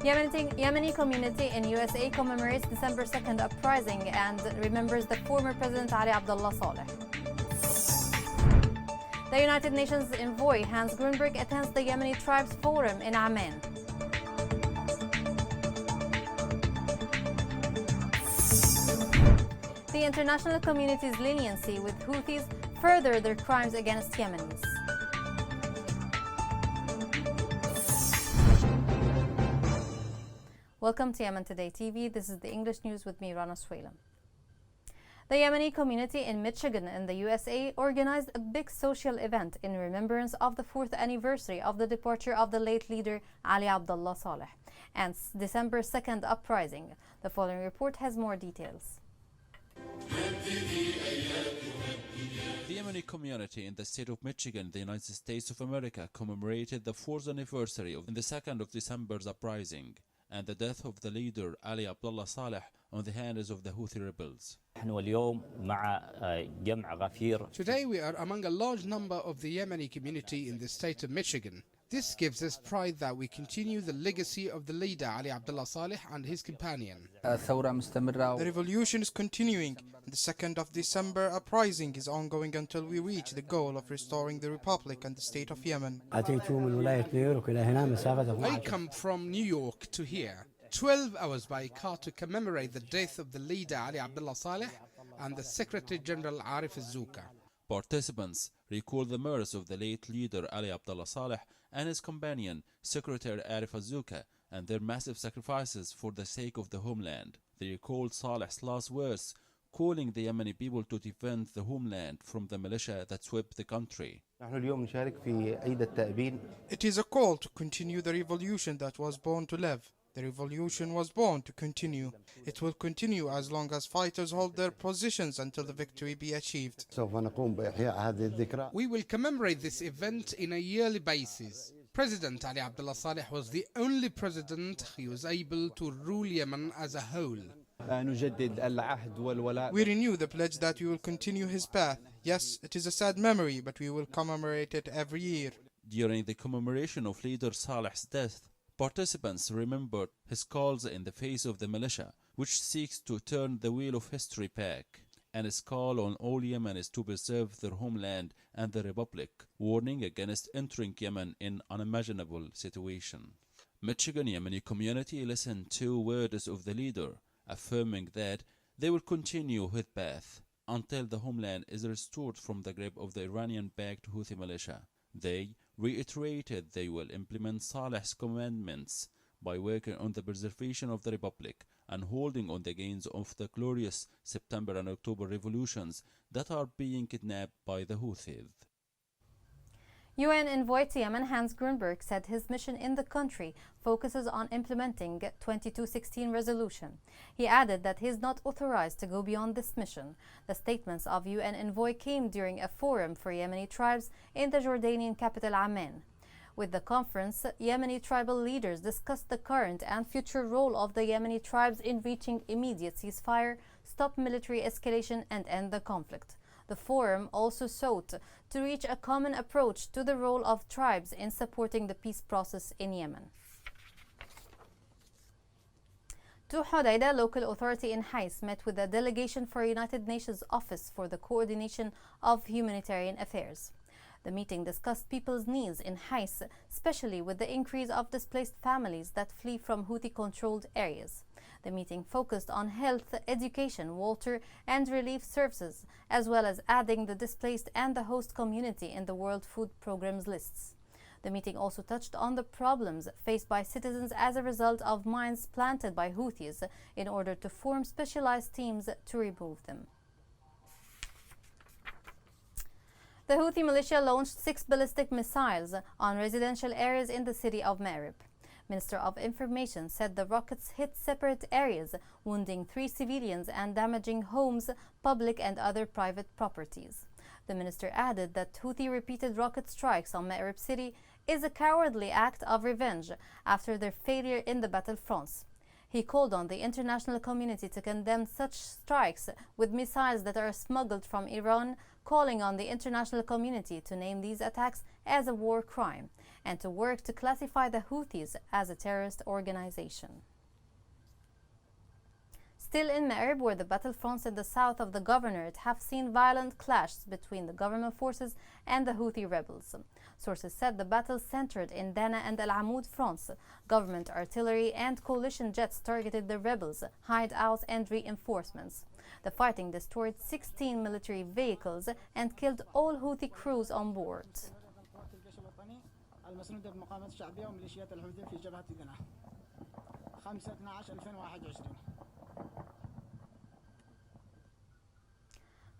Yemeni community in USA commemorates December 2nd uprising and remembers the former President Ali Abdullah Saleh. The United Nations envoy Hans Grunberg attends the Yemeni Tribes Forum in Amman. The international community's leniency with Houthis further their crimes against Yemenis. Welcome to Yemen Today TV. This is the English news with me, Rana Swalem. The Yemeni community in Michigan in the USA organized a big social event in remembrance of the 4th anniversary of the departure of the late leader Ali Abdullah Saleh and December 2nd uprising. The following report has more details. The Yemeni community in the state of Michigan, the United States of America, commemorated the 4th anniversary of the 2nd of December's uprising and the death of the leader Ali Abdullah Saleh on the hands of the Houthi rebels. Today we are among a large number of the Yemeni community in the state of Michigan. This gives us pride that we continue the legacy of the leader Ali Abdullah Saleh and his companion. The revolution is continuing. The 2nd of December uprising is ongoing until we reach the goal of restoring the Republic and the state of Yemen. I come from New York to here, 12 hours by car to commemorate the death of the leader Ali Abdullah Saleh and the Secretary General Arif al-Zouka. Participants recall the murders of the late leader Ali Abdullah Saleh and his companion, Secretary Arif al-Zouka, and their massive sacrifices for the sake of the homeland. They recalled Saleh's last words, calling the Yemeni people to defend the homeland from the militia that swept the country. It is a call to continue the revolution that was born to live. The revolution was born to continue. It will continue as long as fighters hold their positions until the victory be achieved. We will commemorate this event in a yearly basis. President Ali Abdullah Saleh was the only president who was able to rule Yemen as a whole. We renew the pledge that we will continue his path. Yes, it is a sad memory, but we will commemorate it every year. During the commemoration of leader Saleh's death, participants remembered his calls in the face of the militia, which seeks to turn the wheel of history back, and his call on all Yemenis to preserve their homeland and the Republic, warning against entering Yemen in unimaginable situation. Michigan Yemeni community listened to words of the leader, affirming that they will continue his path until the homeland is restored from the grip of the Iranian-backed Houthi militia. They reiterated they will implement Saleh's commandments by working on the preservation of the Republic and holding on the gains of the glorious September and October revolutions that are being kidnapped by the Houthis. UN envoy to Yemen Hans Grunberg said his mission in the country focuses on implementing 2216 resolution. He added that he is not authorized to go beyond this mission. The statements of UN envoy came during a forum for Yemeni tribes in the Jordanian capital Amman. With the conference, Yemeni tribal leaders discussed the current and future role of the Yemeni tribes in reaching immediate ceasefire, stop military escalation, and end the conflict. The forum also sought to reach a common approach to the role of tribes in supporting the peace process in Yemen. To Hodeidah, local authority in Hais met with a delegation for United Nations Office for the Coordination of Humanitarian Affairs. The meeting discussed people's needs in Hais, especially with the increase of displaced families that flee from Houthi-controlled areas. The meeting focused on health, education, water, and relief services, as well as adding the displaced and the host community in the World Food Programme's lists. The meeting also touched on the problems faced by citizens as a result of mines planted by Houthis in order to form specialized teams to remove them. The Houthi militia launched 6 ballistic missiles on residential areas in the city of Marib. Minister of Information said the rockets hit separate areas, wounding 3 civilians and damaging homes, public and other private properties. The minister added that Houthi repeated rocket strikes on Marib city is a cowardly act of revenge after their failure in the battlefronts. He called on the international community to condemn such strikes with missiles that are smuggled from Iran, calling on the international community to name these attacks as a war crime and to work to classify the Houthis as a terrorist organization. Still in Ma'rib, where the battlefronts in the south of the governorate have seen violent clashes between the government forces and the Houthi rebels. Sources said the battle centered in Dana and Al Amoud fronts. Government artillery and coalition jets targeted the rebels, hideouts and reinforcements. The fighting destroyed 16 military vehicles and killed all Houthi crews on board. المسنودة بمقاومة الشعبية وميليشيات الحوثي في جبهة دنا 5/12/2021.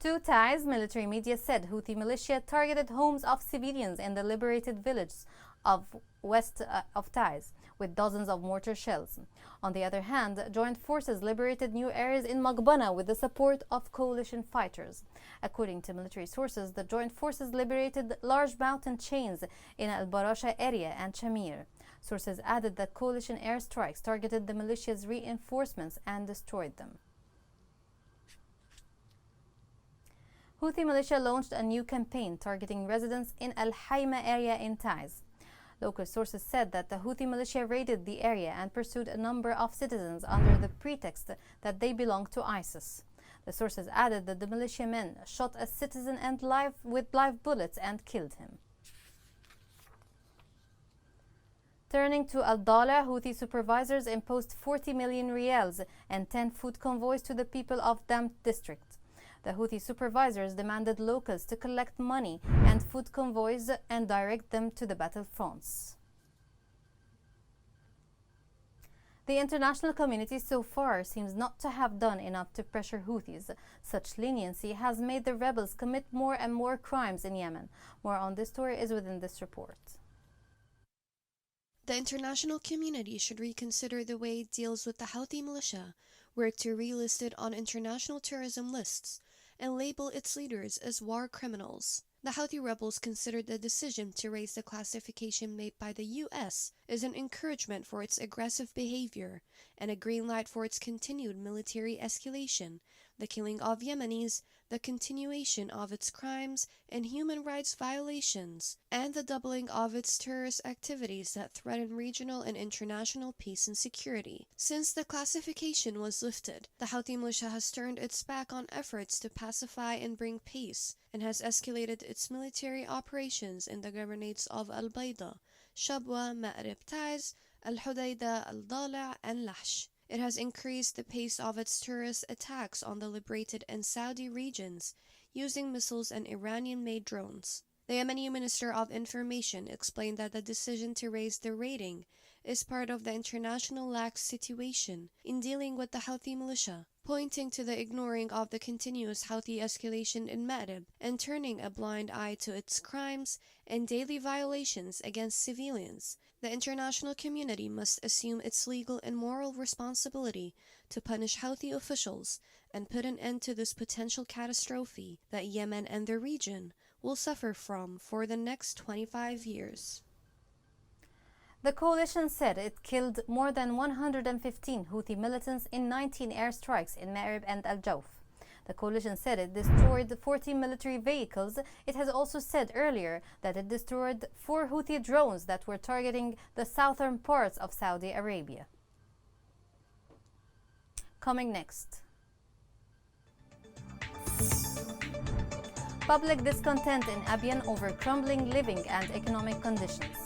To Taiz, military media said Houthi militia targeted homes of civilians in the liberated village of west of Taiz with dozens of mortar shells. On the other hand, joint forces liberated new areas in Maghbana with the support of coalition fighters. According to military sources, the joint forces liberated large mountain chains in Al-Barasha area and Shamir. Sources added that coalition airstrikes targeted the militia's reinforcements and destroyed them. Houthi militia launched a new campaign targeting residents in Al-Hayma area in Taiz. Local sources said that the Houthi militia raided the area and pursued a number of citizens under the pretext that they belonged to ISIS. The sources added that the militiamen shot a citizen and with live bullets and killed him. Turning to Al-Dala, Houthi supervisors imposed 40 million rials and 10 food convoys to the people of Damt district. The Houthi supervisors demanded locals to collect money and food convoys and direct them to the battlefronts. The international community so far seems not to have done enough to pressure Houthis. Such leniency has made the rebels commit more and more crimes in Yemen. More on this story is within this report. The international community should reconsider the way it deals with the Houthi militia, work to relist it on international terrorism lists, and label its leaders as war criminals. The Houthi rebels considered the decision to raise the classification made by the US as an encouragement for its aggressive behavior and a green light for its continued military escalation, the killing of Yemenis, the continuation of its crimes and human rights violations, and the doubling of its terrorist activities that threaten regional and international peace and security. Since the classification was lifted, the Houthi militia has turned its back on efforts to pacify and bring peace, and has escalated its military operations in the governorates of Al-Bayda, Shabwa, Ma'rib Taiz, Al-Hudayda, Al-Dala, and Lahsh. It has increased the pace of its terrorist attacks on the liberated and Saudi regions using missiles and Iranian-made drones. The Yemeni Minister of Information explained that the decision to raise the rating is part of the international lax situation in dealing with the Houthi militia, pointing to the ignoring of the continuous Houthi escalation in Ma'rib and turning a blind eye to its crimes and daily violations against civilians. The international community must assume its legal and moral responsibility to punish Houthi officials and put an end to this potential catastrophe that Yemen and the region will suffer from for the next 25 years. The coalition said it killed more than 115 Houthi militants in 19 airstrikes in Ma'rib and Al-Jawf. The coalition said it destroyed 40 military vehicles. It has also said earlier that it destroyed 4 Houthi drones that were targeting the southern parts of Saudi Arabia. Coming next. Public discontent in Abiyan over crumbling living and economic conditions.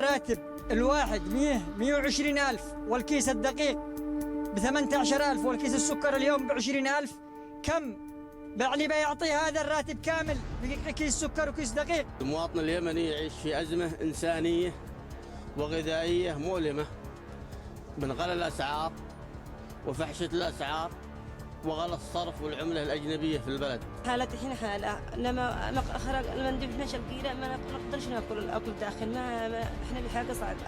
راتب الواحد 120 ألف والكيس الدقيق ب18 ألف والكيس السكر اليوم ب20 ألف. كم يعني بيعطي هذا الراتب كامل كيس سكر وكيس دقيق؟ المواطن اليمني يعيش في أزمة إنسانية وغذائية مؤلمة من غلاء الأسعار وفحشة الأسعار وغلاء الصرف والعملة الأجنبية في البلد. حالتي الحين حالة لما أخرج لما ندب 12 كيلو ما نقدرش ناكل الأكل داخل ما إحنا بحاجة صعبة.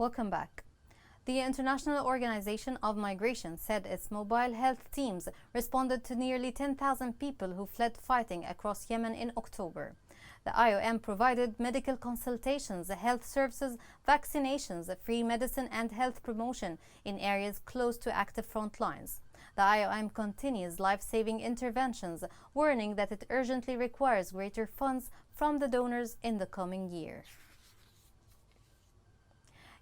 Welcome back. The International Organization of Migration said its mobile health teams responded to nearly 10,000 people who fled fighting across Yemen in October. The IOM provided medical consultations, health services, vaccinations, free medicine and health promotion in areas close to active front lines. The IOM continues life-saving interventions, warning that it urgently requires greater funds from the donors in the coming year.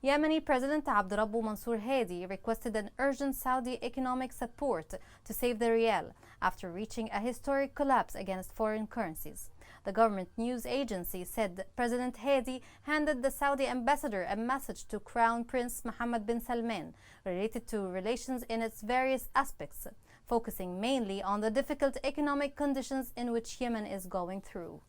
Yemeni President Abdurrabbu Mansour Hadi requested an urgent Saudi economic support to save the rial after reaching a historic collapse against foreign currencies. The government news agency said that President Hadi handed the Saudi ambassador a message to Crown Prince Mohammed bin Salman related to relations in its various aspects, focusing mainly on the difficult economic conditions in which Yemen is going through.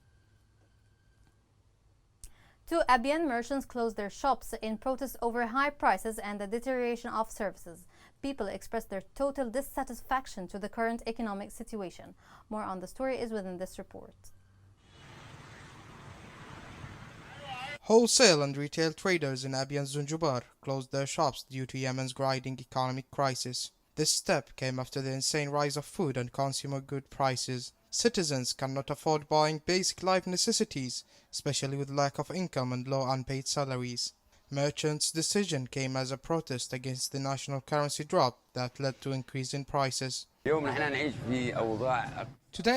Two Abiyan merchants closed their shops in protest over high prices and the deterioration of services. People expressed their total dissatisfaction to the current economic situation. More on the story is within this report. Wholesale and retail traders in Abiyan Zunjubar closed their shops due to Yemen's grinding economic crisis. This step came after the insane rise of food and consumer good prices. Citizens cannot afford buying basic life necessities, especially with lack of income and low unpaid salaries. Merchants' decision came as a protest against the national currency drop that led to increase in prices. Today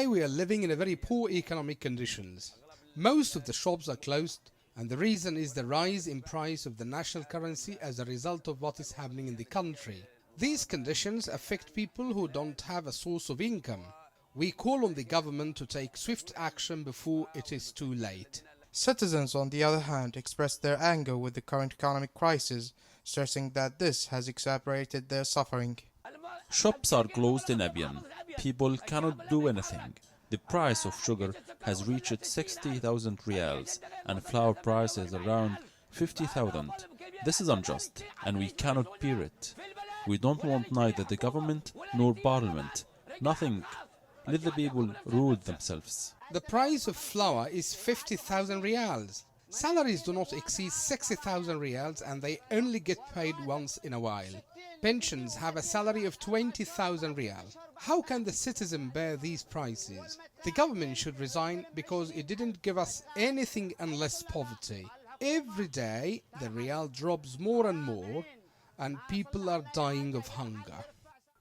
we are living in a very poor economic conditions. Most of the shops are closed, and the reason is the rise in price of the national currency as a result of what is happening in the country. These conditions affect people who don't have a source of income. We call on the government to take swift action before it is too late. Citizens, on the other hand, expressed their anger with the current economic crisis, stressing that this has exacerbated their suffering. Shops are closed in Abiyan. People cannot do anything. The price of sugar has reached 60,000 rials and flour prices around 50,000. This is unjust and we cannot bear it. We don't want neither the government nor parliament. Nothing. Let the people rule themselves. The price of flour is 50,000 rials. Salaries do not exceed 60,000 rials and they only get paid once in a while. Pensions have a salary of 20,000 rials. How can the citizen bear these prices? The government should resign because it didn't give us anything unless poverty. Every day the rial drops more and more and people are dying of hunger.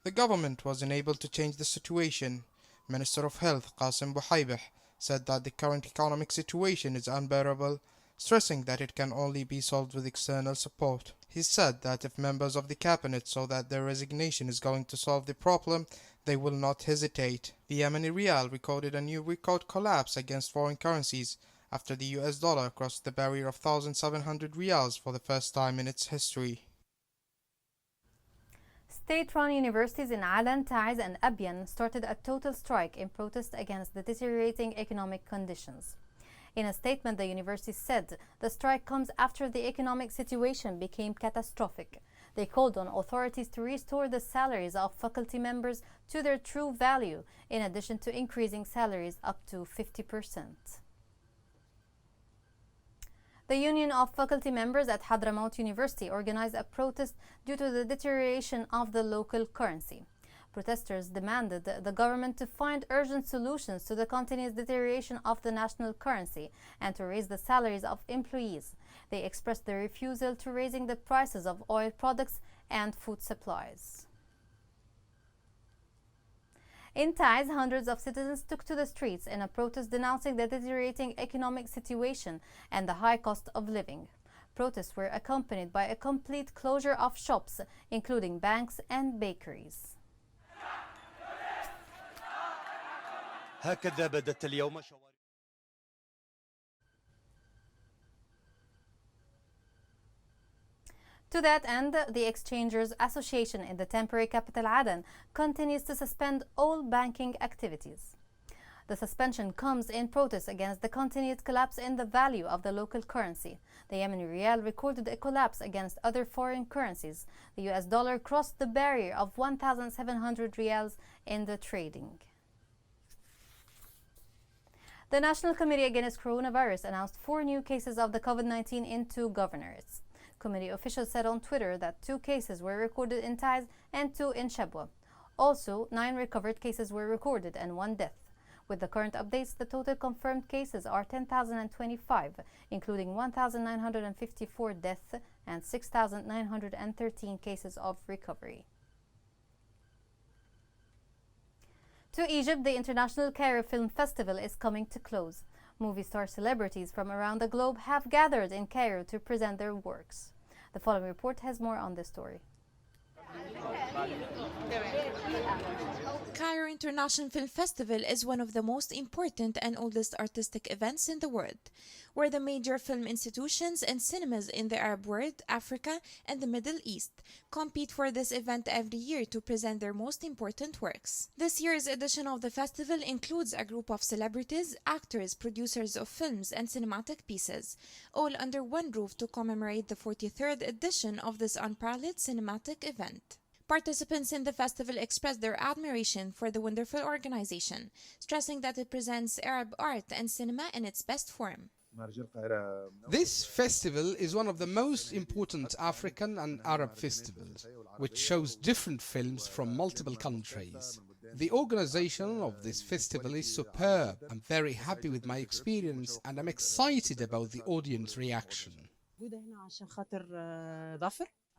The government was unable to change the situation. Minister of Health Qasim Buhaybeh said that the current economic situation is unbearable, stressing that it can only be solved with external support. He said that if members of the cabinet saw that their resignation is going to solve the problem, they will not hesitate. The Yemeni rial recorded a new record collapse against foreign currencies after the US dollar crossed the barrier of 1,700 rials for the first time in its history. State-run universities in Aden, Taiz and Abiyan started a total strike in protest against the deteriorating economic conditions. In a statement, the university said the strike comes after the economic situation became catastrophic. They called on authorities to restore the salaries of faculty members to their true value, in addition to increasing salaries up to 50%. The Union of Faculty Members at Hadramaut University organized a protest due to the deterioration of the local currency. Protesters demanded the government to find urgent solutions to the continuous deterioration of the national currency and to raise the salaries of employees. They expressed their refusal to raising the prices of oil products and food supplies. In Taiz, hundreds of citizens took to the streets in a protest denouncing the deteriorating economic situation and the high cost of living. Protests were accompanied by a complete closure of shops, including banks and bakeries. هكذا بدت اليوم To that end, the Exchangers Association in the temporary capital Aden continues to suspend all banking activities. The suspension comes in protest against the continued collapse in the value of the local currency. The Yemeni rial recorded a collapse against other foreign currencies. The US dollar crossed the barrier of 1,700 rials in the trading. The National Committee Against Coronavirus announced 4 new cases of the COVID-19 in 2 governorates. Committee officials said on Twitter that 2 cases were recorded in Taiz and 2 in Shabwa. Also, 9 recovered cases were recorded and 1 death. With the current updates, the total confirmed cases are 10,025, including 1,954 deaths and 6,913 cases of recovery. To Egypt, the International Cairo Film Festival is coming to close. Movie star celebrities from around the globe have gathered in Cairo to present their works. The following report has more on this story. Cairo International Film Festival is one of the most important and oldest artistic events in the world, where the major film institutions and cinemas in the Arab world, Africa, and the Middle East compete for this event every year to present their most important works. This year's edition of the festival includes a group of celebrities, actors, producers of films, and cinematic pieces, all under one roof to commemorate the 43rd edition of this unparalleled cinematic event. Participants in the festival expressed their admiration for the wonderful organization, stressing that it presents Arab art and cinema in its best form. This festival is one of the most important African and Arab festivals, which shows different films from multiple countries. The organization of this festival is superb. I'm very happy with my experience and I'm excited about the audience reaction.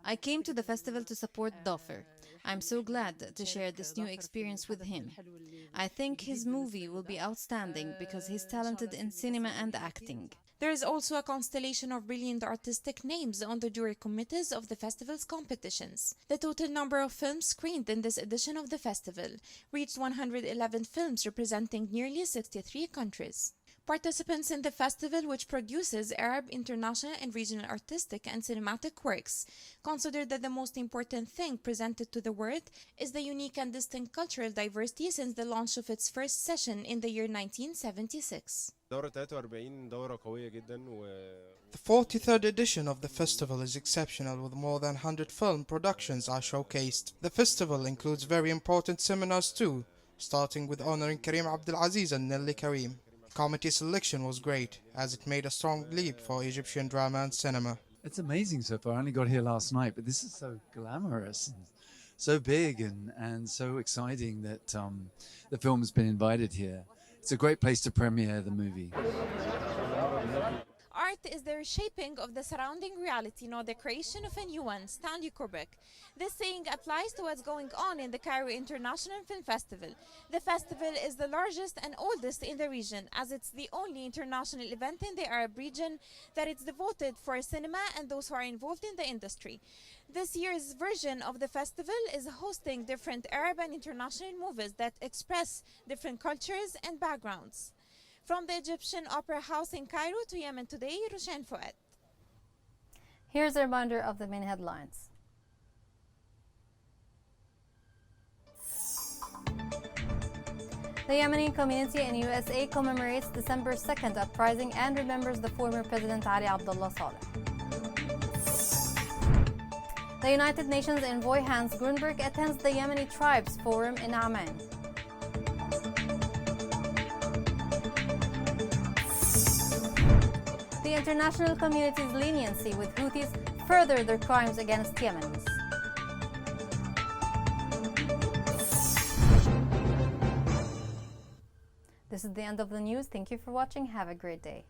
I came to the festival to support Dafer. I'm so glad to share this new experience with him. I think his movie will be outstanding because he's talented in cinema and acting. There is also a constellation of brilliant artistic names on the jury committees of the festival's competitions. The total number of films screened in this edition of the festival reached 111 films representing nearly 63 countries. Participants in the festival, which produces Arab, international, and regional artistic and cinematic works, consider that the most important thing presented to the world is the unique and distinct cultural diversity since the launch of its first session in the year 1976. The 43rd edition of the festival is exceptional, with more than 100 film productions are showcased. The festival includes very important seminars too, starting with honoring Karim Abdelaziz and Nelly Karim. Committee selection was great, as it made a strong leap for Egyptian drama and cinema. It's amazing so far. I only got here last night, but this is so glamorous and so big and so exciting that the film has been invited here. It's a great place to premiere the movie. Art is the reshaping of the surrounding reality, not the creation of a new one. Stanley Kubrick. This saying applies to what's going on in the Cairo International Film Festival. The festival is the largest and oldest in the region, as it's the only international event in the Arab region that is devoted for cinema and those who are involved in the industry. This year's version of the festival is hosting different Arab and international movies that express different cultures and backgrounds. From the Egyptian Opera House in Cairo to Yemen Today, Roshan Fouad. Here's a reminder of the main headlines. The Yemeni community in USA commemorates December 2nd uprising and remembers the former President Ali Abdullah Saleh. The United Nations envoy Hans Grunberg attends the Yemeni Tribes Forum in Amman. The international community's leniency with Houthis further their crimes against Yemenis. This is the end of the news. Thank you for watching. Have a great day.